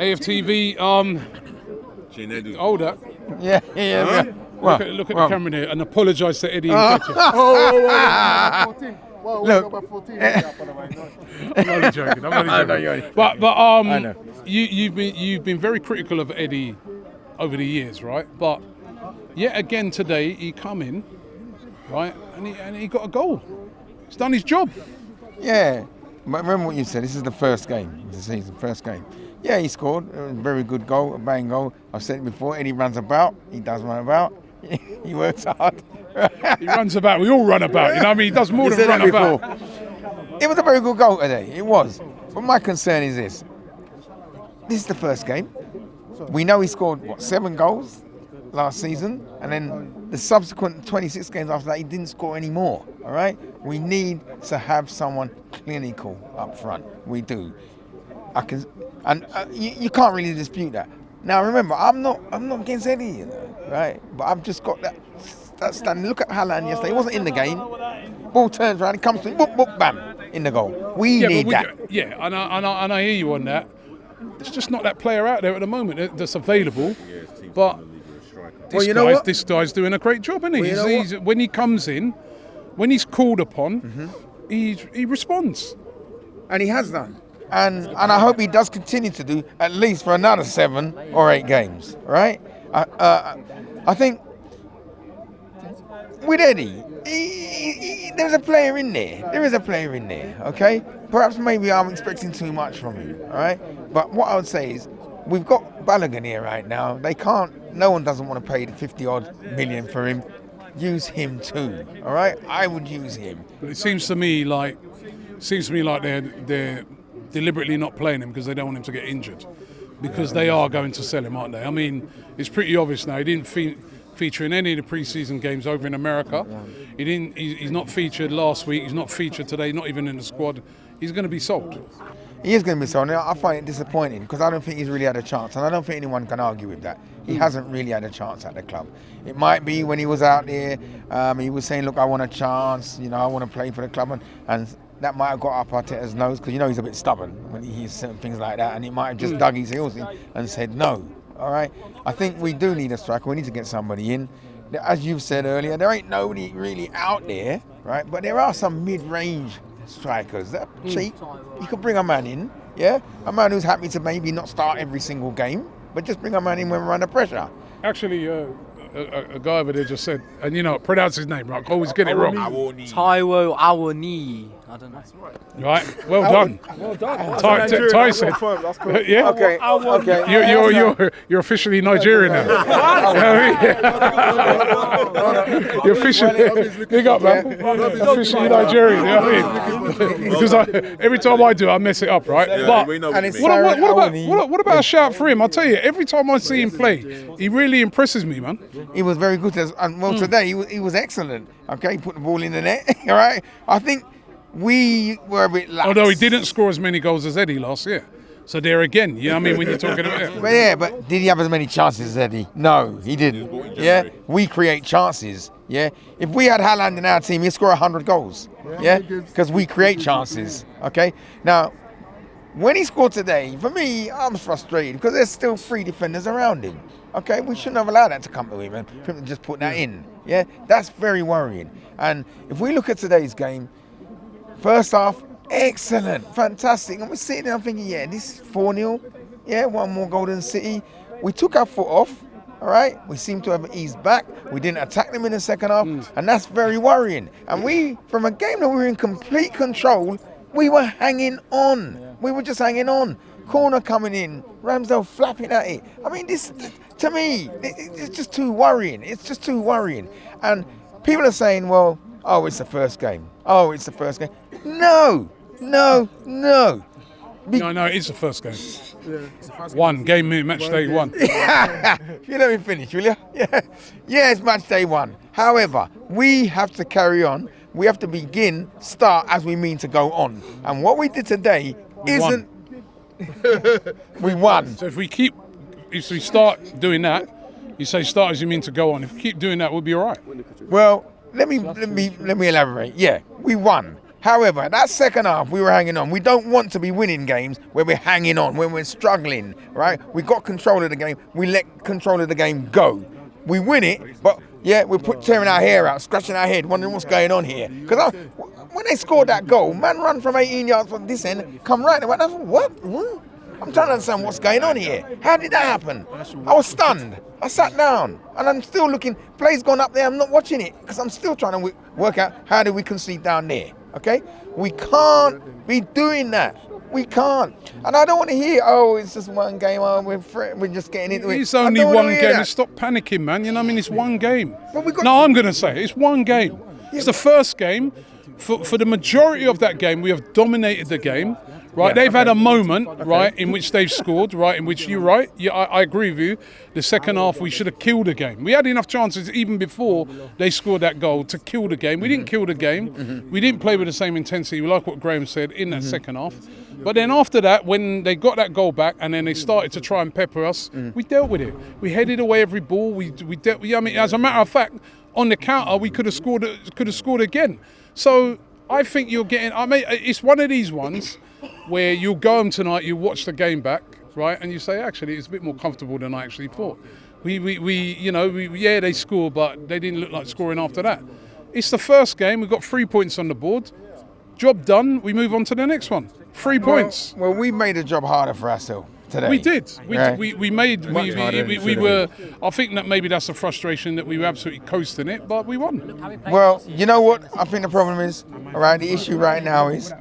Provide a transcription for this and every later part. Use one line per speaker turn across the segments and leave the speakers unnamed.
AFTV, older.
Yeah.
Look at the camera there and apologise to Eddie.
Look.
I'm only joking. But
I know.
you've been very critical of Eddie over the years, right? But yet again today he come in, right, and he got a goal. He's done his job.
Yeah, but remember what you said. This is the first game of the season. First game. Yeah, he scored a very good goal, a bang goal. I've said it before. Eddie runs about. He does run about. He works hard.
He runs about. We all run about. You know what I mean? He does more than run about.
It was a very good goal today. It was. But my concern is this. This is the first game. We know he scored, 7 goals last season? And then the subsequent 26 games after that, he didn't score any more. All right? We need to have someone clinical up front. We do. You can't really dispute that. Now remember, I'm not against Eddie, you know, right? But I've just got that standing. Look at Haaland yesterday. He wasn't in the game. Ball turns around, it comes to him, boop, boop, bam, in the goal. We need that.
Yeah, and I hear you on that. There's just not that player out there at the moment that's available. But this guy's doing a great job, isn't he? Well, when he comes in, when he's called upon, he responds.
And he has done. And I hope he does continue to do at least for another 7 or 8 games, right? I think with Eddie, there's a player in there. There is a player in there, okay? Perhaps maybe I'm expecting too much from him, all right? But what I would say is, we've got Balogun here right now. No one doesn't want to pay the 50-odd million for him. Use him too, all right? I would use him.
But it seems to me like they're deliberately not playing him because they don't want him to get injured. Because they are going to sell him, aren't they? I mean, it's pretty obvious now. He didn't feature in any of the pre-season games over in America. He's not featured last week. He's not featured today. Not even in the squad. He's going to be sold.
He is going to be sold. I find it disappointing because I don't think he's really had a chance, and I don't think anyone can argue with that. He hasn't really had a chance at the club. It might be when he was out there, he was saying, "Look, I want a chance. You know, I want to play for the club," and that might have got up Arteta's nose because he's a bit stubborn when he hears certain things like that, and he might have just dug his heels in and said no. All right, I think we do need a striker. We need to get somebody in. As you've said earlier, there ain't nobody really out there, right? But there are some mid-range strikers that are cheap. You could bring a man in, yeah, a man who's happy to maybe not start every single game, but just bring a man in when we're under pressure.
Actually, a guy over there just said, and pronounce his name right. I always get it wrong.
Taiwo Awoniyi. I don't know.
Right, well done.
Well done.
Ty said, yeah.
Okay.
You're officially Nigerian now. You're officially big up, man. Officially Nigerian. You know what I mean? Because every time I do, I mess it up, right? But what about a shout for him? I'll tell you, every time I see him play, he really impresses me, man.
He was very good. Today he was excellent. Okay, he put the ball in the net. All right, I think we were a bit lax.
Although he didn't score as many goals as Eddie last year. So there again, you know what I mean, when you're talking about it.
But did he have as many chances as Eddie? No, he didn't. Yeah, we create chances. Yeah, if we had Haaland in our team, he'd score 100 goals. Yeah, because we create chances. Okay, now when he scored today, for me, I'm frustrated because there's still 3 defenders around him. Okay, we shouldn't have allowed that to come to him and for him to just put that in. Yeah, that's very worrying. And if we look at today's game, first half, excellent, fantastic. And we're sitting there thinking, this is 4-0. Yeah, 1 more Golden City. We took our foot off, all right? We seem to have eased back. We didn't attack them in the second half, and that's very worrying. And we, from a game that we were in complete control, we were hanging on. We were just hanging on. Corner coming in, Ramsdale flapping at it. I mean, this, to me, it's just too worrying. It's just too worrying. And people are saying, well, it's the first game. It's the first game. No.
No, it's the first game. One game, match day 1.
You let me finish, will you? Yeah, it's match day 1. However, we have to carry on. We have to start as we mean to go on. And what we did today isn't. We won.
So if we start doing that, you say start as you mean to go on. If we keep doing that, we'll be all right.
Well, let me elaborate. Yeah, we won. However, that second half, we were hanging on. We don't want to be winning games where we're hanging on, when we're struggling, right? We got control of the game. We let control of the game go. We win it, but yeah, we're tearing our hair out, scratching our head, wondering what's going on here. Because when they scored that goal, man run from 18 yards from this end, come right there. I thought, what? I'm trying to understand what's going on here. How did that happen? I was stunned. I sat down and I'm still looking. Play's gone up there. I'm not watching it because I'm still trying to work out how do we concede down there. Okay? We can't be doing that. We can't. And I don't want to hear, oh, it's just one game. Oh, we're just getting into it.
It's only one game. Stop panicking, man. You know what I mean? It's one game. No, I'm going to say it. It's one game. It's the first game. For the majority of that game, we have dominated the game. Right, they've had a moment, right, in which they've scored, right, in which you're right. Yeah, I agree with you. The second half, we should have killed the game. We had enough chances even before they scored that goal to kill the game. We didn't kill the game. We didn't play with the same intensity, like what Graham said, in that second half. But then after that, when they got that goal back and then they started to try and pepper us, we dealt with it. We headed away every ball. We dealt. I mean, as a matter of fact, on the counter, we could have scored again. So I think you're getting. I mean, it's one of these ones where you'll go home tonight, you watch the game back, right, and you say, actually, it's a bit more comfortable than I actually thought. They scored, but they didn't look like scoring after that. It's the first game. We've got 3 points on the board. Job done. We move on to the next one. 3 points.
Well, we made the job harder for ourselves today.
We did. We were. I think that maybe that's a frustration that we were absolutely coasting it, but we won.
Well, you know what? I think the problem is, all right, the issue right now is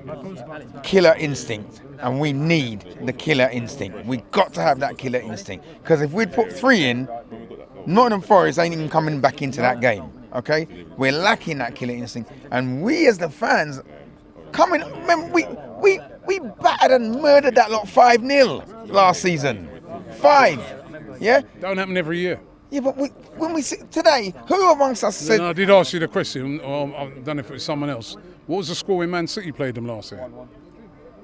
killer instinct, and we need the killer instinct. We got to have that killer instinct, because if we'd put 3 in, Nottingham Forest ain't even coming back into that game. Okay, we're lacking that killer instinct, and we as the fans coming. Remember, we battered and murdered that lot 5-0 last season. 5, yeah.
Don't happen every year.
Yeah, but when we see today, who amongst us said?
No, I did ask you the question. Or I don't know if it was someone else. What was the score when Man City played them last year?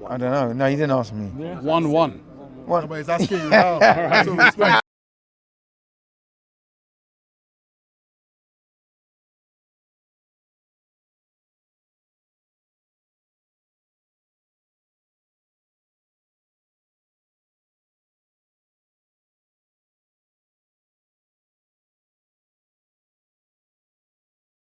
I don't know. No, you didn't ask me.
1-1.
What?
Nobody's asking you now.